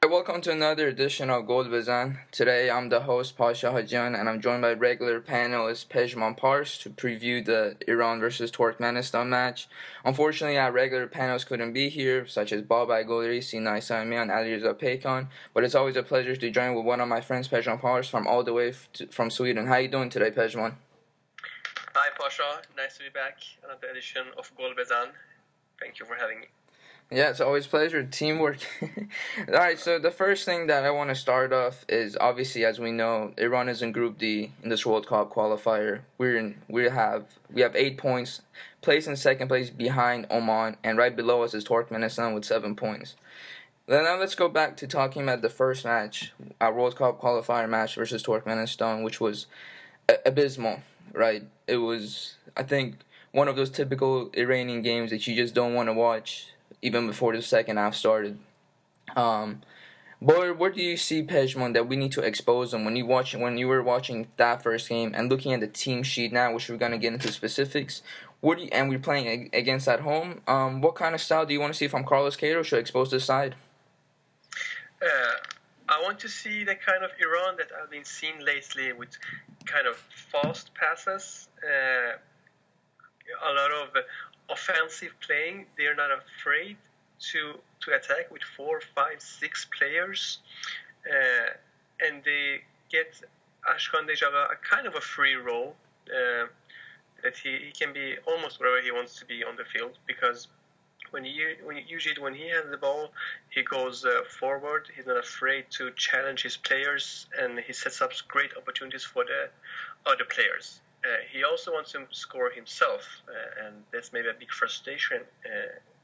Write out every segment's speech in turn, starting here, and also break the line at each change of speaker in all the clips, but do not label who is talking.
Welcome to another edition of Pezhman. Today I'm the host Pasha Hajian and I'm joined by regular panelist Pezhman to preview the Iran versus Turkmenistan match. Unfortunately, our regular panelists couldn't be here, such as Bob Agolari, Sinai Sami, and Ali Reza Pekon, but it's always a pleasure to join with one of my friends, Pezhman from all the way from Sweden. How you doing today, Pezhman?
Hi Pasha, nice to be back. Another edition of Golbezan. Thank you for having me.
Yeah, it's always a pleasure. Teamwork. All right, so the first thing that I want to start off is obviously, as we know, Iran is in Group D in this World Cup qualifier. We have 8 points, placed in second place behind Oman, and right below us is Turkmenistan with 7 points. Then now let's go back to talking about the first match, our World Cup qualifier match versus Turkmenistan, which was abysmal. Right? It was, I think, one of those typical Iranian games that you just don't want to watch even before the second half started. But where do you see, Pezhman, that we need to expose them when you were watching that first game and looking at the team sheet now, which we're gonna get into specifics? And we're playing against at home. What kind of style do you want to see from Carlos Queiroz to expose this side?
I want to see the kind of Iran that I've been seeing lately, with kind of fast passes, a lot of offensive playing. They're not afraid to attack with 4, 5, 6 players, and they get Ashkan Dejaga a kind of a free role, that he can be almost wherever he wants to be on the field, because when he has the ball, he goes forward. He's not afraid to challenge his players, and he sets up great opportunities for the other players. He also wants to score himself, and that's maybe a big frustration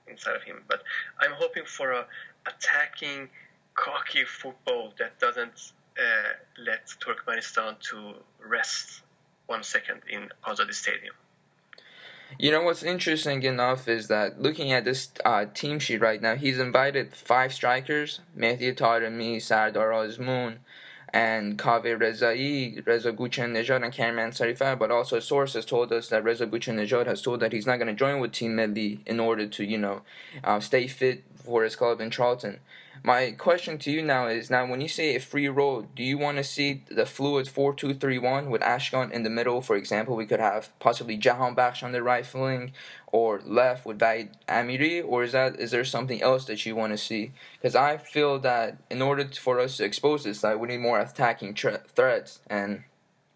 inside of him. But I'm hoping for a attacking, cocky football that doesn't let Turkmenistan to rest 1 second in Azadi Stadium.
You know what's interesting enough is that looking at this team sheet right now, he's invited 5 strikers: Mehdi Taremi, Sardar Azmoun, and Kaveh Rezai, Reza Guchenejad, and Karim Ansarifar. But also sources told us that Reza Guchenejad has told that he's not going to join with Team Melli in order to, stay fit for his club in Charlton. My question to you now is, when you say a free role, do you want to see the fluid 4-2-3-1 with Ashkan in the middle? For example, we could have possibly Jahan Bakhsh on the right flank, or left with Vaid Amiri, or is there something else that you want to see? Because I feel that in order for us to expose this side, we need more attacking threats. And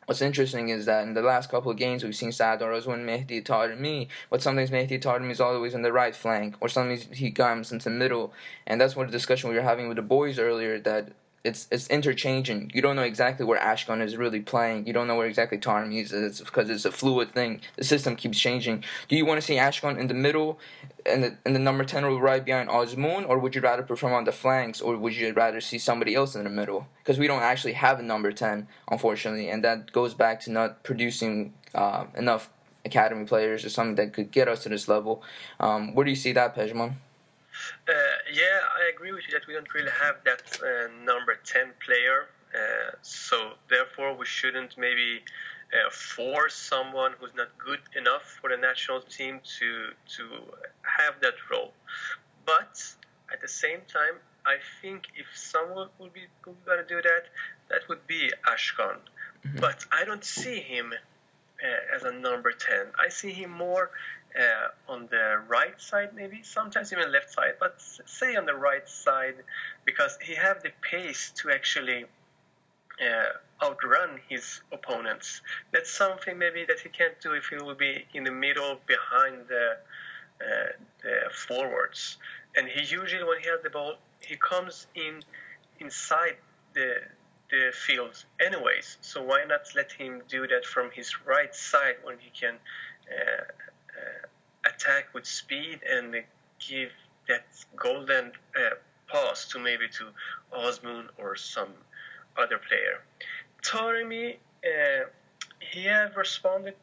what's interesting is that in the last couple of games, we've seen Sardar Azmoun, Mehdi Taremi, but sometimes Mehdi Taremi is always on the right flank, or sometimes he comes into the middle. And that's what the discussion we were having with the boys earlier, that it's interchanging. You don't know exactly where Ashkan is really playing. You don't know where exactly Taremi is. It's because it's a fluid thing. The system keeps changing. Do you want to see Ashkan in the middle, and the number 10 role right behind Azmoun, or would you rather perform on the flanks, or would you rather see somebody else in the middle? Because we don't actually have a number 10, unfortunately, and that goes back to not producing enough academy players or something that could get us to this level. Where do you see that, Pezhman?
Yeah, I agree with you that we don't really have that number 10 player. So therefore, we shouldn't maybe force someone who's not good enough for the national team to have that role. But at the same time, I think if someone would be going to do that, that would be Ashkan. Mm-hmm. But I don't see him as a number 10. I see him more on the right side, maybe sometimes even left side, but say on the right side, because he have the pace to actually outrun his opponents. That's something maybe that he can't do if he will be in the middle behind the forwards. And he usually, when he has the ball, he comes inside the field anyways. So why not let him do that from his right side when he can attack with speed and give that golden pass to maybe to Osman or some other player. Taremi, he have responded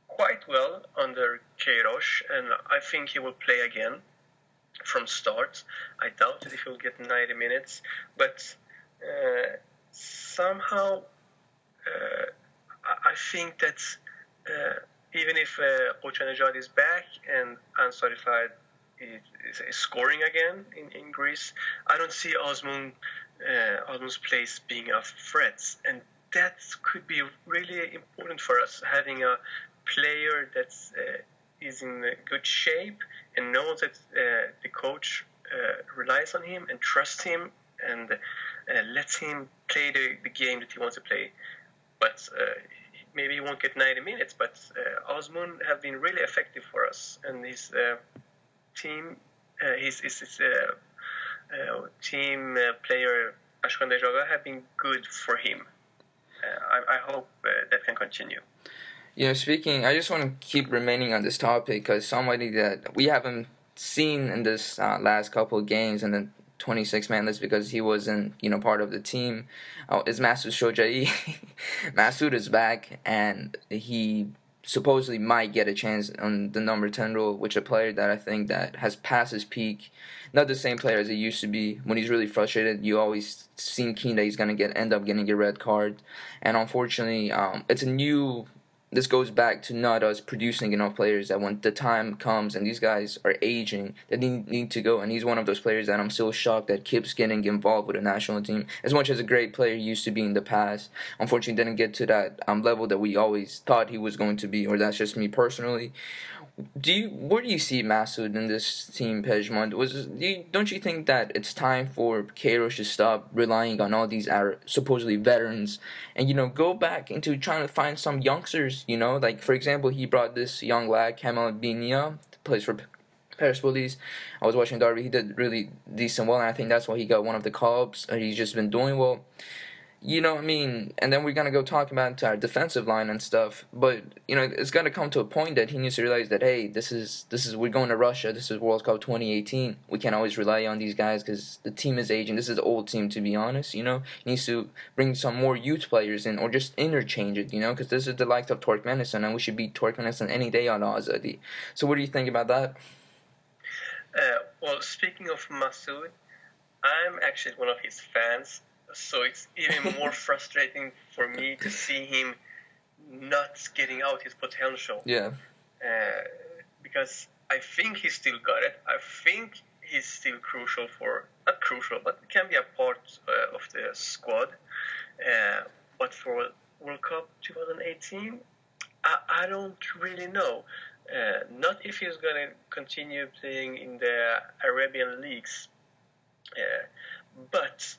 quite well under Queiroz, and I think he will play again from start. I doubt if he'll get 90 minutes, but somehow I think that even if Ochanejad is back and Ansarifad is scoring again in Greece, I don't see Osman's place being a threat, and that could be really important for us, having a player that is in good shape and knows that the coach relies on him and trusts him and lets him play the game that he wants to play. But maybe he won't get 90 minutes, but Osman have been really effective for us, and his team, his team player Ashkan Dejaga have been good for him. I hope that can continue.
Speaking, I just want to keep remaining on this topic because somebody that we haven't seen in this last couple of games in the 26-man list because he wasn't, part of the team, is Masoud Shojai. Masoud is back, and he supposedly might get a chance on the number 10 role, which a player that I think that has passed his peak. Not the same player as he used to be. When he's really frustrated, you always seem keen that he's going to end up getting a red card. And unfortunately, this goes back to not us producing enough players that when the time comes and these guys are aging, they need to go. And he's one of those players that I'm still shocked that keeps getting involved with the national team. As much as a great player he used to be in the past, unfortunately didn't get to that level that we always thought he was going to be, or that's just me personally. Where do you see Masoud in this team, Pezhman? Don't you think that it's time for Queiroz to stop relying on all these supposedly veterans and go back into trying to find some youngsters? Like for example, he brought this young lad Kemal Binia, plays for Persepolis. I was watching Derby. He did really decent well, and I think that's why he got one of the call-ups. He's just been doing well. And then we're going to go talk about our defensive line and stuff. But, it's going to come to a point that he needs to realize that, hey, we're going to Russia. This is World Cup 2018. We can't always rely on these guys because the team is aging. This is an old team, to be honest, He needs to bring some more youth players in or just interchange it, because this is the likes of Turkmenistan, and we should beat Turkmenistan any day on Azadi. So what do you think about that?
Well, speaking of Masoud, I'm actually one of his fans. So it's even more frustrating for me to see him not getting out his potential.
Yeah.
Because I think he still got it. I think he's still not crucial, but can be a part of the squad. But for World Cup 2018, I don't really know. Not if he's going to continue playing in the Arabian leagues. But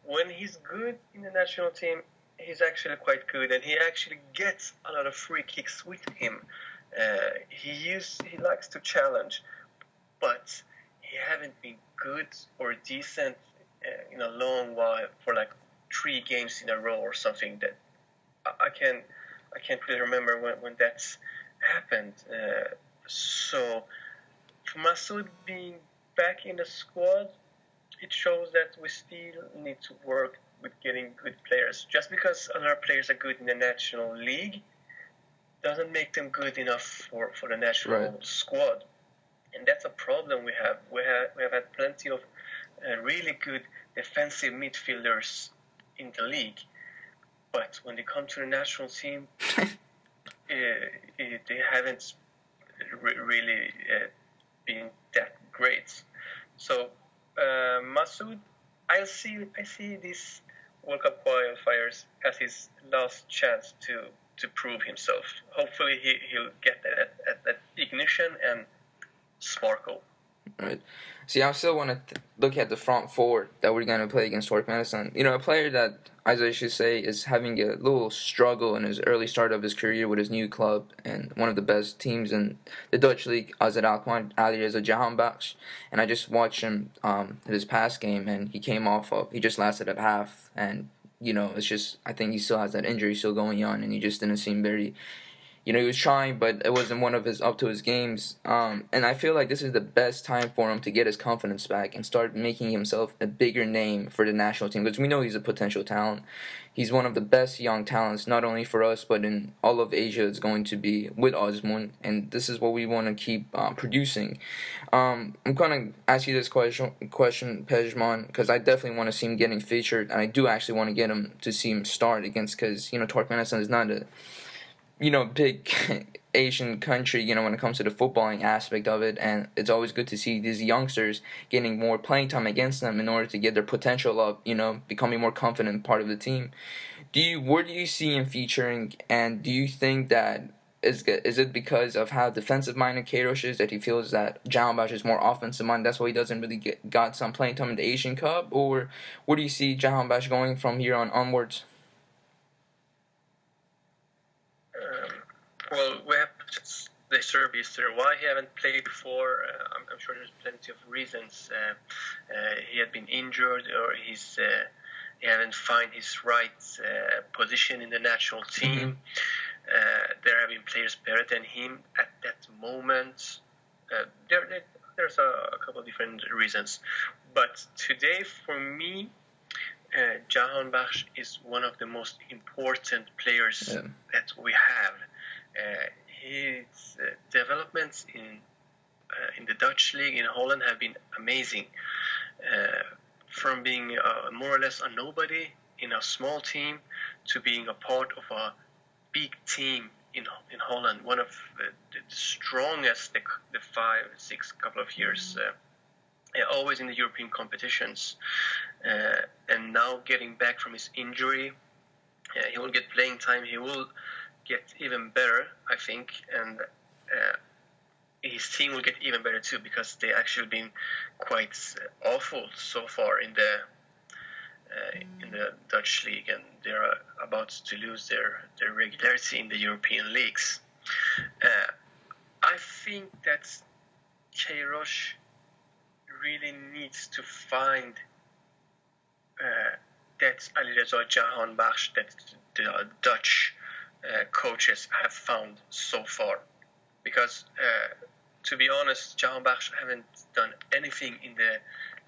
when he's good in the national team, he's actually quite good, and he actually gets a lot of free kicks with him. He likes to challenge, but he haven't been good or decent in a long while for like 3 games in a row or something. That I can't really remember when that's happened. So for Masoud being back in the squad, it shows that we still need to work with getting good players. Just because other players are good in the national league doesn't make them good enough for the national squad. And that's a problem we have. We have had plenty of really good defensive midfielders in the league. But when they come to the national team, they haven't really been that great. So Masoud, I see these World Cup qualifiers as his last chance to prove himself. Hopefully he'll get that ignition and sparkle.
Right. See, I still want to look at the front four that we're going to play against Turkmenistan. A player that, as I should say, is having a little struggle in his early start of his career with his new club and one of the best teams in the Dutch league, AZ Alkmaar, Alireza Jahanbakhsh. And I just watched him his past game, and he just lasted at half. And, it's just, I think he still has that injury still going on, and he just didn't seem very He was trying, but it wasn't one of his up to his games. And I feel like this is the best time for him to get his confidence back and start making himself a bigger name for the national team, because we know he's a potential talent. He's one of the best young talents, not only for us, but in all of Asia. It's going to be with Osman, and this is what we want to keep producing. I'm going to ask you this question, Pezhman, because I definitely want to see him getting featured, and I do actually want to get him to see him start against, because Turkmenistan is not a big Asian country, when it comes to the footballing aspect of it, and it's always good to see these youngsters getting more playing time against them in order to get their potential up, becoming more confident part of the team. Where do you see him featuring, and do you think that is it because of how defensive minded Queiroz is, that he feels that Jahanbakhsh is more offensive minded, that's why he doesn't really got some playing time in the Asian Cup, or where do you see Jahanbakhsh going from here on onwards?
Well, we have the service there. Why he haven't played before? I'm sure there's plenty of reasons. He had been injured, or he haven't found his right position in the national team. There have been players better than him at that moment. There's a couple of different reasons, but today for me, Jahanbakhsh is one of the most important players that we have. His developments in the Dutch league in Holland have been amazing. From being more or less a nobody in a small team to being a part of a big team in Holland, one of the strongest the 5-6 couple of years. Always in the European competitions, and now getting back from his injury, he will get playing time. He will get even better, I think, and his team will get even better too, because they actually been quite awful so far in the Dutch league, and they're about to lose their regularity in the European leagues. I think that Queiroz really needs to find that Alireza Jahanbakhsh that the Dutch coaches have found so far. Because, to be honest, Jahanbakhsh haven't done anything in the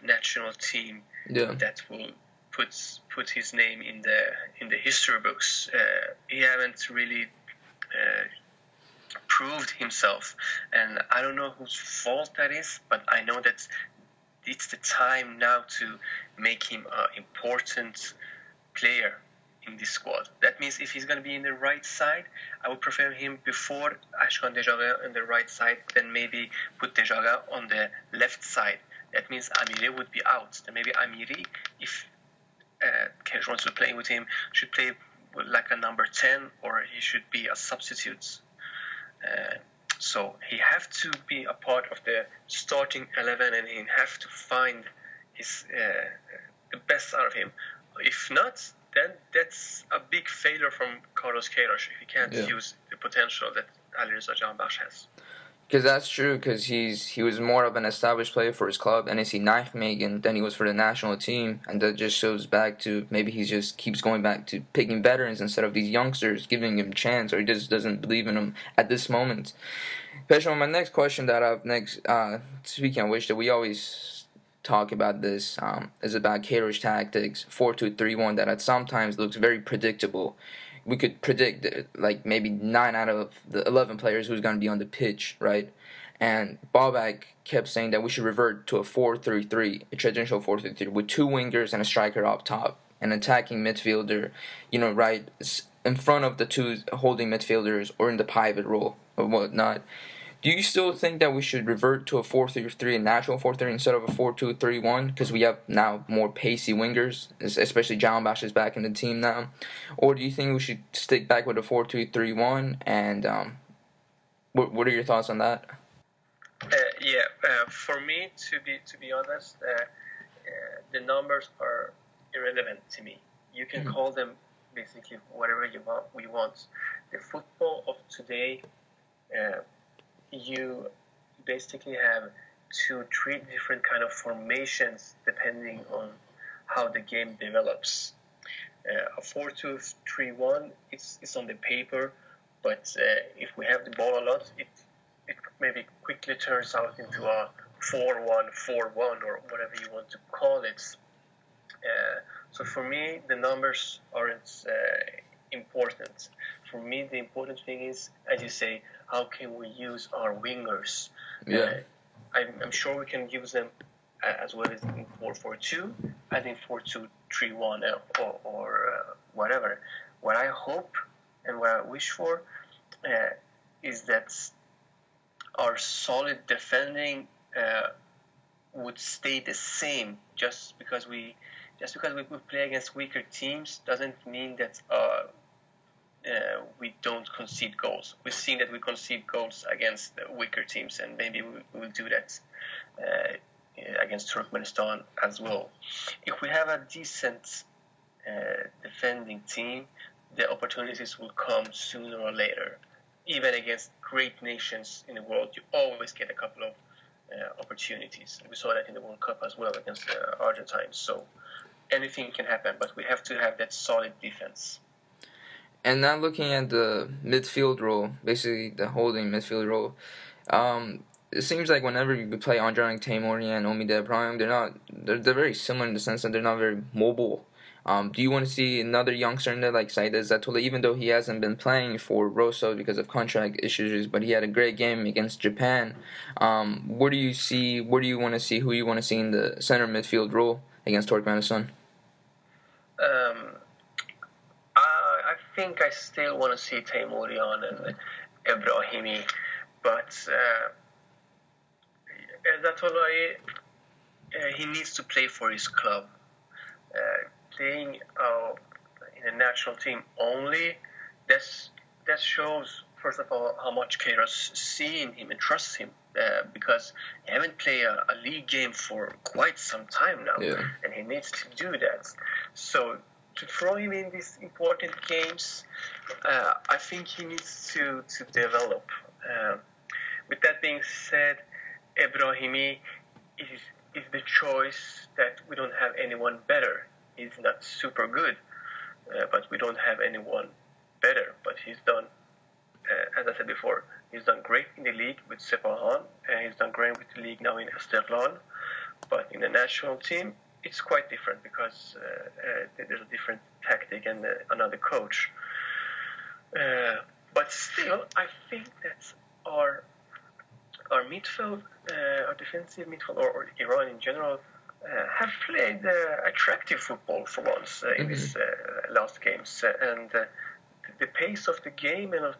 national team that will put his name in the history books. He haven't really proved himself, and I don't know whose fault that is, but I know that it's the time now to make him an important player in this squad. That means if he's going to be in the right side, I would prefer him before Ashkan Dejaga on the right side, then maybe put Dejaga on the left side. That means Amiri would be out. Then maybe Amiri, if Queiroz wants to play with him, should play like a number 10, or he should be a substitute. So he have to be a part of the starting 11, and he have to find his the best out of him. If not, then that's a big failure from Carlos Queiroz if he can't use the potential that Alireza Jahanbakhsh has.
Because that's true, because he was more of an established player for his club, NSC Nijmegen, than he was for the national team, and that just shows back to maybe he just keeps going back to picking veterans instead of these youngsters, giving him a chance, or he just doesn't believe in them at this moment. Pezhman, my next question that I've speaking of which, that we always talk about this, is about Queiroz tactics, 4-2-3-1, that at sometimes looks very predictable. We could predict like maybe 9 out of the 11 players who's going to be on the pitch, right? And Bobak kept saying that we should revert to a 4-3-3, a traditional 4-3-3, with 2 wingers and a striker up top, an attacking midfielder, right in front of the 2 holding midfielders, or in the pivot role or whatnot. Do you still think that we should revert to a 4-3-3, a natural 4-3, instead of a 4-2-3-1? Because we have now more pacey wingers, especially Jahanbakhsh is back in the team now. Or do you think we should stick back with a 4-2-3-1? And what are your thoughts on that?
For me, to be honest, the numbers are irrelevant to me. You can call them basically whatever we want. The football of today, you basically have 2-3 different kind of formations depending on how the game develops. A 4-2-3-1 it's on the paper, But if we have the ball a lot, it maybe quickly turns out into a 4-1, 4-1, or whatever you want to call it. So for me, the numbers aren't important. For me, the important thing is, as you say, how can we use our wingers?
Yeah.
I'm sure we can use them as well as in 4-4-2, as in 4-2-3-1, or whatever. What I hope and what I wish for is that our solid defending would stay the same. Just because we play against weaker teams doesn't mean that we don't concede goals. We've seen that we concede goals against weaker teams, and maybe we will do that against Turkmenistan as well. If we have a decent defending team, the opportunities will come sooner or later. Even against great nations in the world, you always get a couple of opportunities. We saw that in the World Cup as well against the Argentines. So anything can happen, but we have to have that solid defense.
And now looking at the midfield role, basically the holding midfield role, it seems like whenever you play Andronic Taimouri and Omid Ibrahim, they're very similar in the sense that they're not very mobile. Do you want to see another youngster in there like Saïd Zatola, even though he hasn't been playing for Rosso because of contract issues, but he had a great game against Japan. Where do you want to see, who you want to see in the center midfield role against Turkmenistan?
I think I still want to see Taimourian and Ebrahimi, but Zatolai, he needs to play for his club. Playing in a national team only, that shows, first of all, how much Queiroz see in him and trusts him, because he haven't played a league game for quite some time now, and he needs to do that. So to throw him in these important games, I think he needs to develop. With that being said, Ebrahimi is the choice that we don't have anyone better. He's not super good, but we don't have anyone better. But he's done, as I said before, he's done great in the league with Sepahan, and he's done great with the league now in Esteghlal. But in the national team, it's quite different because there's a different tactic and another coach. But still, I think that our midfield, our defensive midfield, or Iran in general, have played attractive football for once in these last games, and the pace of the game and of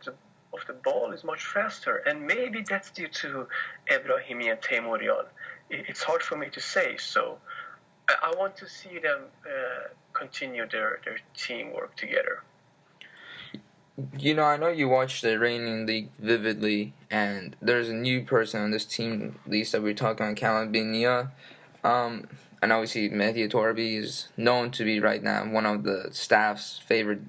the ball is much faster. And maybe that's due to Ebrahimi and Taimourian. It's hard for me to say. So I want to see them continue their teamwork together.
I know you watch the Iranian league vividly, and there's a new person on this team, at least that we're talking about, Kamal Binia. And obviously Mehdi Torbi is known to be right now one of the staff's favorite,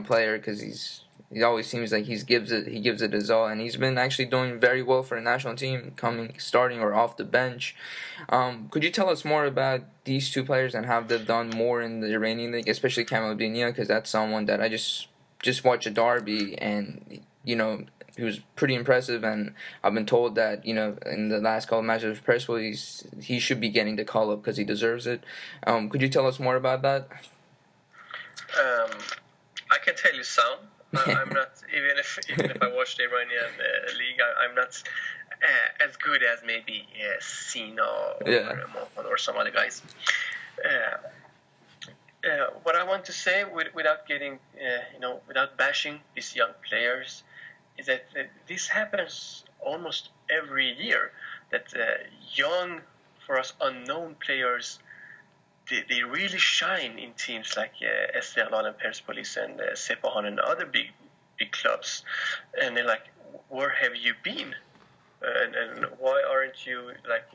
player, because he always seems like he gives it his all, and he's been actually doing very well for the national team, starting or off the bench. Could you tell us more about these two players and how they've done more in the Iranian league, especially Kamal Binia, because that's someone that I just watched a derby, and he was pretty impressive, and I've been told that in the last couple of matches of Percival, he should be getting the call up because he deserves it. Could you tell us more about that?
I can tell you some. I'm not, even if I watch the Iranian league, I'm not as good as maybe Sina or some other guys. What I want to say, without getting, without bashing these young players, is that this happens almost every year. That young, for us, unknown players, they really shine in teams like Esteghlal and Persepolis and Sepahan and other big clubs. And they're like, where have you been? And why aren't you like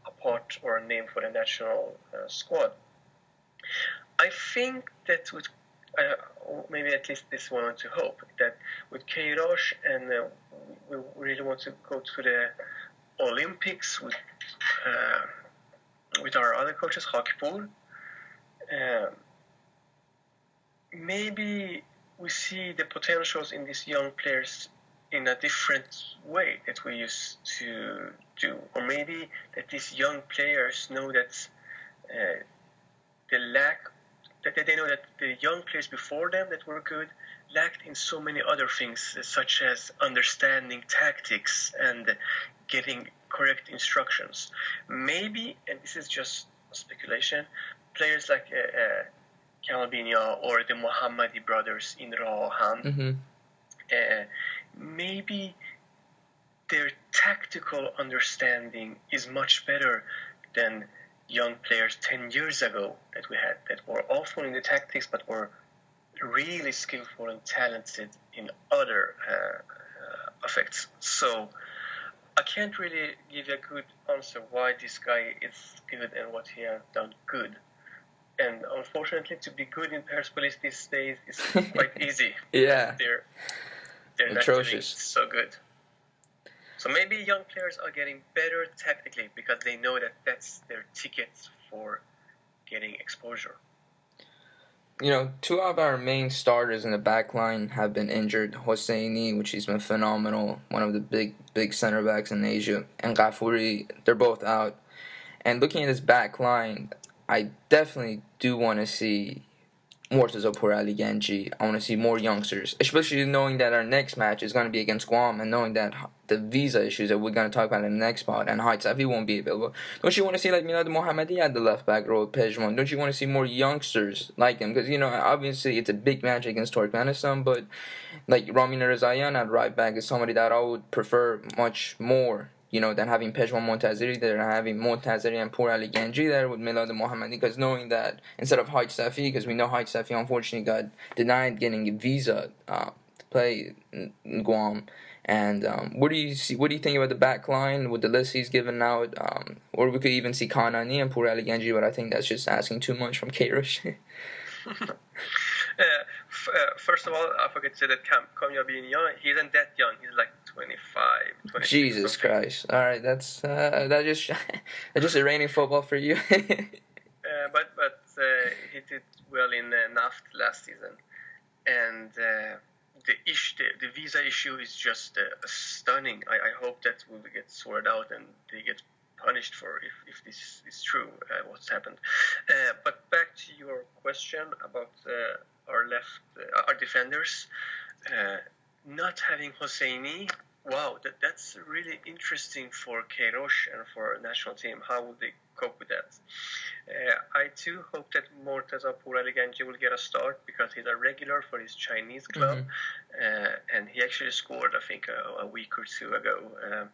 a part or a name for the national squad? I think that with maybe at least this one to hope that with Queiroz, and we really want to go to the Olympics with our other coaches, Hakipur. Maybe we see the potentials in these young players in a different way that we used to do, or maybe that these young players know that the lack that they know that the young players before them that were good lacked in so many other things, such as understanding tactics and getting correct instructions. Maybe, and this is just speculation, players like Kalbinia or the Mohammadi brothers in Rohan, maybe their tactical understanding is much better than young players 10 years ago that we had, that were awful in the tactics but were really skillful and talented in other effects. So I can't really give you a good answer why this guy is good and what he has done good. And unfortunately, to be good in Persepolis these days is quite easy.
Yeah.
They're not doing so good. So maybe young players are getting better tactically because they know that that's their ticket for getting exposure.
You know, two of our main starters in the back line have been injured. Hosseini, which he's been phenomenal, one of the big center backs in Asia, and Ghafouri, they're both out. And looking at his back line, I definitely do want to see Mortaza Pourali Genji. I want to see more youngsters, especially knowing that our next match is going to be against Guam, and knowing that the visa issues that we're going to talk about in the next spot, and Haitsafi won't be available. Don't you want to see like Milad Mohammadi at the left back role, Pezhman? Don't you want to see more youngsters like him? Because, you know, obviously it's a big match against Turkmenistan, but like Ramin Rezayan at right back is somebody that I would prefer much more, you know, than having Pezhman Montazeri there and having Montazeri and Pourali Genji there with Milad Mohammadi, because knowing that instead of Haj Safi, because we know Haj Safi unfortunately got denied getting a visa to play in Guam. And what do you think about the back line with the list he's given out? Or we could even see Kanani and Pourali Genji, but I think that's just asking too much from Kairosh.
First of all, I forget to say that Kamyabinia, he isn't that young. He's like 25, 26.
Jesus Christ! All right, that's just a raining football for you.
But he did well in NAFT last season, and the visa issue is just stunning. I hope that will get sorted out and they get punished for if this is true, what's happened. But back to your question about our defenders, not having Hosseini. Wow, that's really interesting for Queiroz and for national team. How will they cope with that? I too hope that Mortaza Pourali Genji will get a start because he's a regular for his Chinese club, and he actually scored, I think, a week or two ago.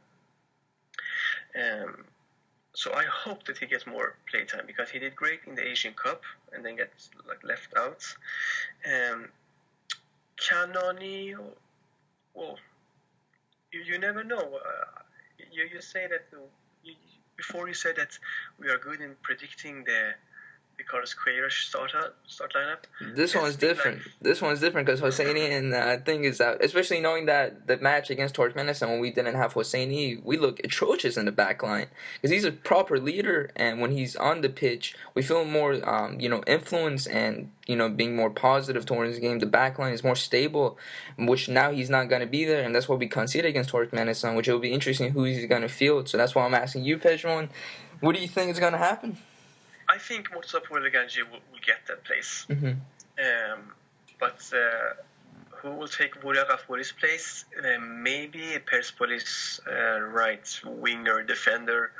So I hope that he gets more playtime because he did great in the Asian Cup and then gets left out. Kanani, well, you never know. You say that before you said that we are good in predicting the Carlos Queiroz start lineup.
This one's different. This one's different because Hosseini and thing is out. Especially knowing that the match against Turkmenistan when we didn't have Hosseini, we look atrocious in the back line because he's a proper leader, and when he's on the pitch, we feel more influence and being more positive towards the game. The back line is more stable, which now he's not going to be there, and that's what we conceded against Turkmenistan, which will be interesting who he's going to field. So that's why I'm asking you, Pezhman, what do you think is going to happen?
I think Mortaza Pourali Genji will get that place. But who will take Burak Ghafouri's place? Maybe a Persepolis right winger defender,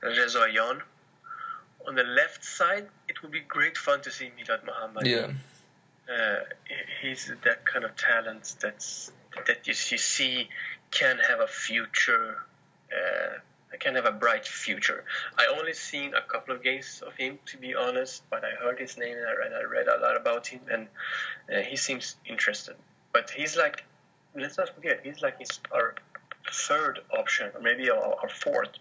Rezayan. On the left side, it would be great fun to see Milad Mohammadi.
Yeah.
He's that kind of talent that you see can have a future. Can have a bright future. I only seen a couple of games of him, to be honest, but I heard his name and I read a lot about him, and he seems interested. But he's like, let's not forget, he's like our third option, or maybe our fourth.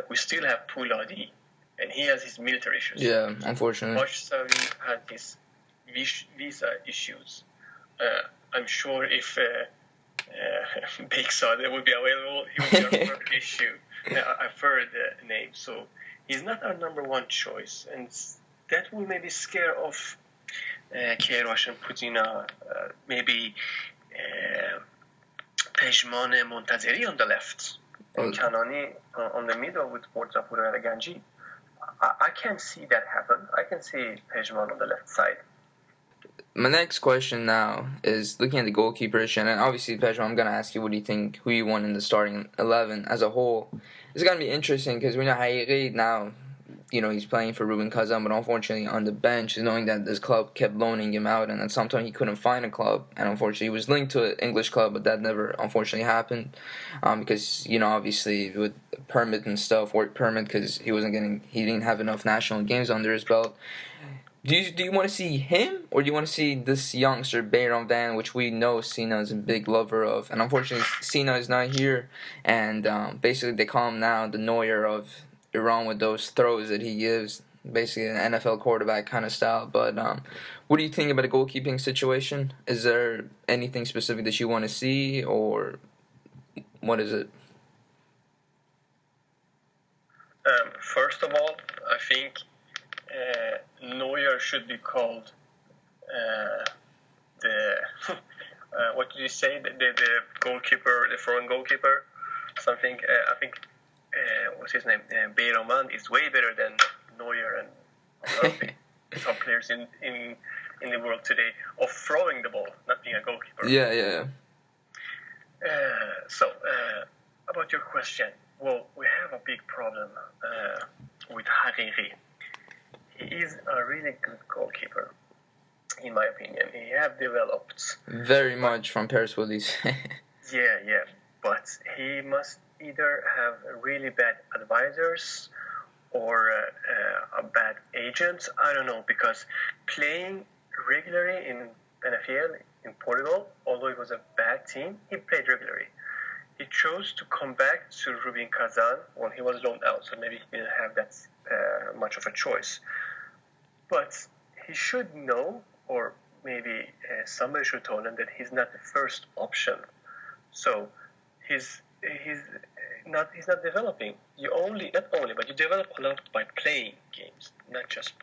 We still have Pouladi, and he has his military issues.
Yeah, unfortunately.
Mashsavi had his visa issues. I'm sure if Bekzadeh would be available, he would be our third issue. I've heard the name, so he's not our number one choice. And that will maybe scare off Kierosh and put in maybe Pezhman and Montazeri on the left, and Kanani on the middle with Portapura and Ganji. I can see that happen. I can see Pezhman on the left side.
My next question now is looking at the goalkeeper issue, and obviously, Pezhman, I'm going to ask you what do you think, who you want in the starting 11 as a whole. It's going to be interesting because we know Hajian now, he's playing for Rubin Kazan, but unfortunately on the bench, knowing that this club kept loaning him out, and at some time he couldn't find a club, and unfortunately he was linked to an English club, but that never unfortunately happened, because obviously with permit and stuff, work permit, because he didn't have enough national games under his belt. Do you want to see him, or do you want to see this youngster Bayram Van, which we know Sina is a big lover of, and unfortunately Sina is not here, and basically they call him now the Neuer of Iran with those throws that he gives, basically an NFL quarterback kind of style. But what do you think about the goalkeeping situation? Is there anything specific that you want to see, or what is it?
First of all, I think Neuer should be called the what did you say? The goalkeeper, the foreign goalkeeper, something. I think what's his name? Bayraman is way better than Neuer and a lot of top players in the world today of throwing the ball, not being a goalkeeper.
Yeah.
So about your question, well, we have a big problem with Hariri. He is a really good goalkeeper, in my opinion. He have developed
very much from Paris Willies.
Yeah, but he must either have really bad advisors or a bad agent. I don't know, because playing regularly in NFL in Portugal, although it was a bad team, he played regularly. He chose to come back to Rubin Kazan when he was loaned out, so maybe he didn't have that much of a choice. But he should know, or maybe somebody should tell him that he's not the first option. So he's not developing. But you develop a lot by playing games, not just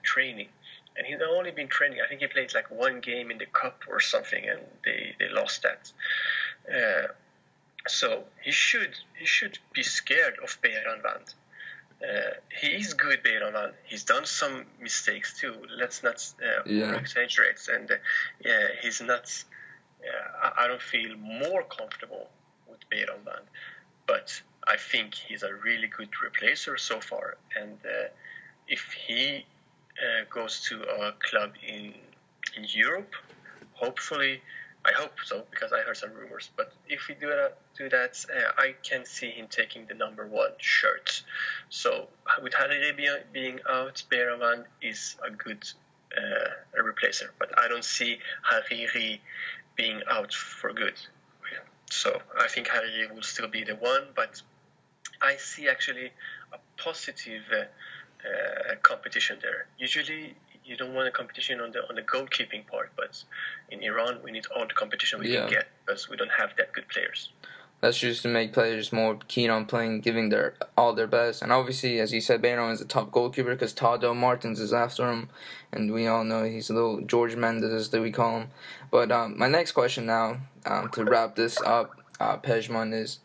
training. And he's only been training. I think he played like one game in the cup or something, and they lost that. So he should be scared of Bayram Van. He is good, Bayram. He's done some mistakes too. Let's not exaggerate. And he's not. I don't feel more comfortable with Bayram, but I think he's a really good replacer so far. And if he goes to a club in Europe, hopefully. I hope so, because I heard some rumors. But if we do that, I can see him taking the number 1 shirt. So with Hariri being out, Bayram is a good replacer. But I don't see Hariri being out for good. So I think Hariri will still be the one. But I see actually a positive competition there. Usually, you don't want a competition on the goalkeeping part, but in Iran we need all the competition we can get, because we don't have that good players.
That's just to make players more keen on playing, giving all their best. And obviously, as you said, Bayram is a top goalkeeper because Tado Martins is after him, and we all know he's a little George Mendes that we call him. But my next question now, to wrap this up, Pezhman, is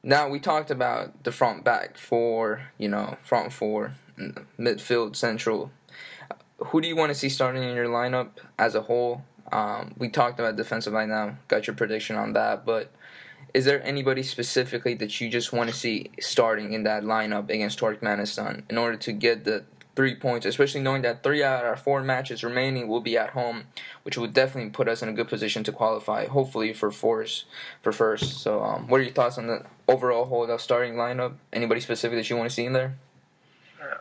now we talked about the front four, midfield, central. Who do you want to see starting in your lineup as a whole? We talked about defensive line now. Got your prediction on that. But is there anybody specifically that you just want to see starting in that lineup against Turkmenistan in order to get the 3 points, especially knowing that 3 out of our 4 matches remaining will be at home, which would definitely put us in a good position to qualify, hopefully for first. So what are your thoughts on the overall whole starting lineup? Anybody specific that you want to see in there?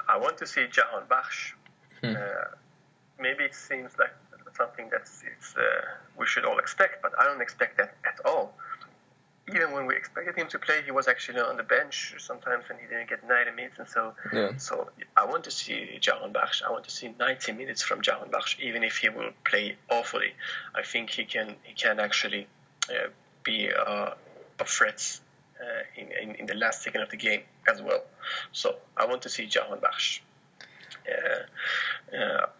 I want to see Jahan Bakhsh. Maybe it seems like something that we should all expect, but I don't expect that at all. Even when we expected him to play, he was actually on the bench sometimes, and he didn't get 90 minutes. And so I want to see Jahan Bakhsh. I want to see 90 minutes from Jahan Bakhsh, even if he will play awfully. I think he can actually be a threat in the last second of the game as well. So I want to see Jahan Bakhsh.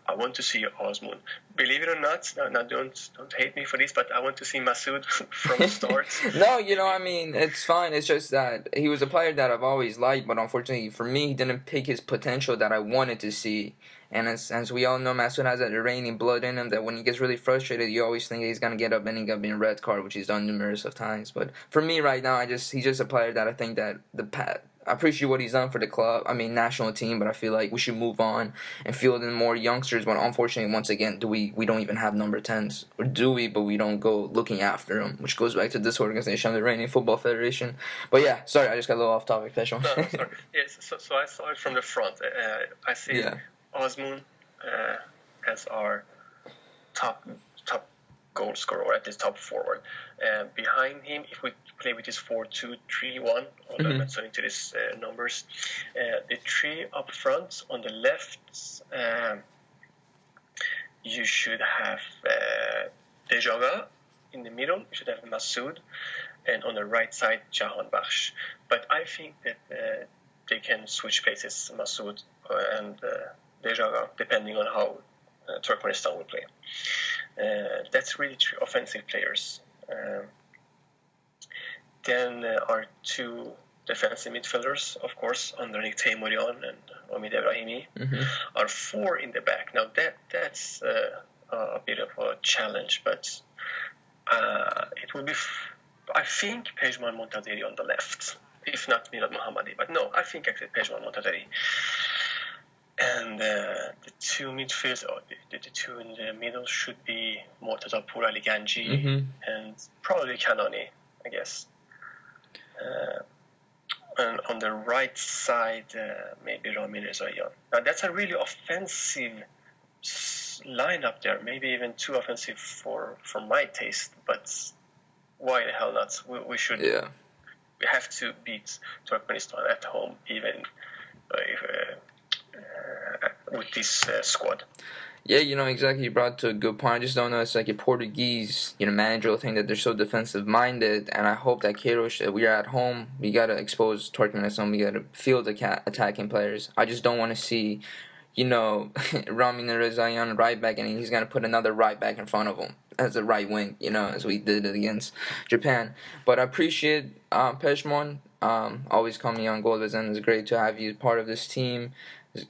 I want to see Osman. Believe it or not, no, don't hate me for this, but I want to see Masood from the start.
No, I mean, it's fine. It's just that he was a player that I've always liked, but unfortunately for me, he didn't pick his potential that I wanted to see. And as we all know, Masood has that Iranian blood in him that when he gets really frustrated, you always think he's gonna get up and end up being red card, which he's done numerous of times. But for me right now, he's just a player that I think that I appreciate what he's done for the club. I mean, national team, but I feel like we should move on and field in more youngsters. When unfortunately, once again, we don't even have number 10s, or do we? But we don't go looking after them, which goes back to this organization, the Iranian Football Federation. But yeah, sorry, I just got a little off topic, Pezhman.
No, sorry. Yes, so I saw it from the front. I see Osman as our top goal scorer, or at least top forward. Behind him, if we play with this 4-2-3-1, although I'm not into these numbers, the three up front on the left, you should have Dejaga. In the middle, you should have Masood, and on the right side, Jahan Bakhsh. But I think that they can switch places, Masood and Dejaga, depending on how Turkmenistan will play. That's really three offensive players. Then our two defensive midfielders, of course, underneath Teymurian and Omid Ebrahimi, are four in the back. Now that's a bit of a challenge, but it will be. I think Pezhman Montaderi on the left, if not Milad Mohammadi. But no, I think actually Pezhman Montaderi. And the two midfields, the two in the middle should be Mortaza Pur Ali Ganji and probably Kanani, I guess. And on the right side, maybe Ramin Rezayan. Now that's a really offensive lineup there, maybe even too offensive for my taste, but why the hell not? We should.
Yeah.
We have to beat Turkmenistan at home, even with this squad.
Yeah, exactly. You brought to a good point. I just don't know. It's like a Portuguese, managerial thing that they're so defensive minded, and I hope that Queiroz, that we are at home. We gotta expose Turkmenistan. We gotta field attacking players. I just don't want to see, Ramin Rezayan right back, and he's gonna put another right back in front of him as a right wing. As we did it against Japan. But I appreciate Pezhman. Always coming on Gold and it's great to have you part of this team.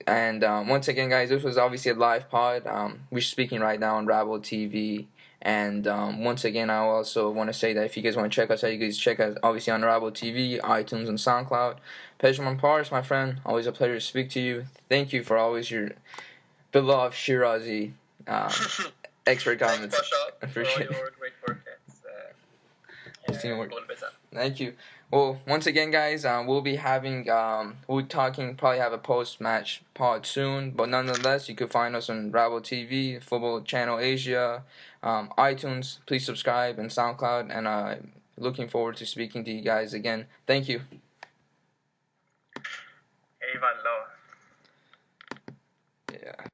And once again, guys, this was obviously a live pod. We're speaking right now on Rabble TV. And once again, I also want to say that if you guys want to check us out, you guys check us obviously on Rabble TV, iTunes, and SoundCloud. Pezhman Pars, my friend, always a pleasure to speak to you. Thank you for always your beloved Shirazi expert comments.
Thanks, Pasha, for all your great work.
Thank you. Well, once again, guys, we'll be having, probably have a post-match pod soon, but nonetheless, you can find us on Rabble TV, Football Channel Asia, iTunes. Please subscribe, and SoundCloud, and looking forward to speaking to you guys again. Thank you.
Eyvallah.
Yeah.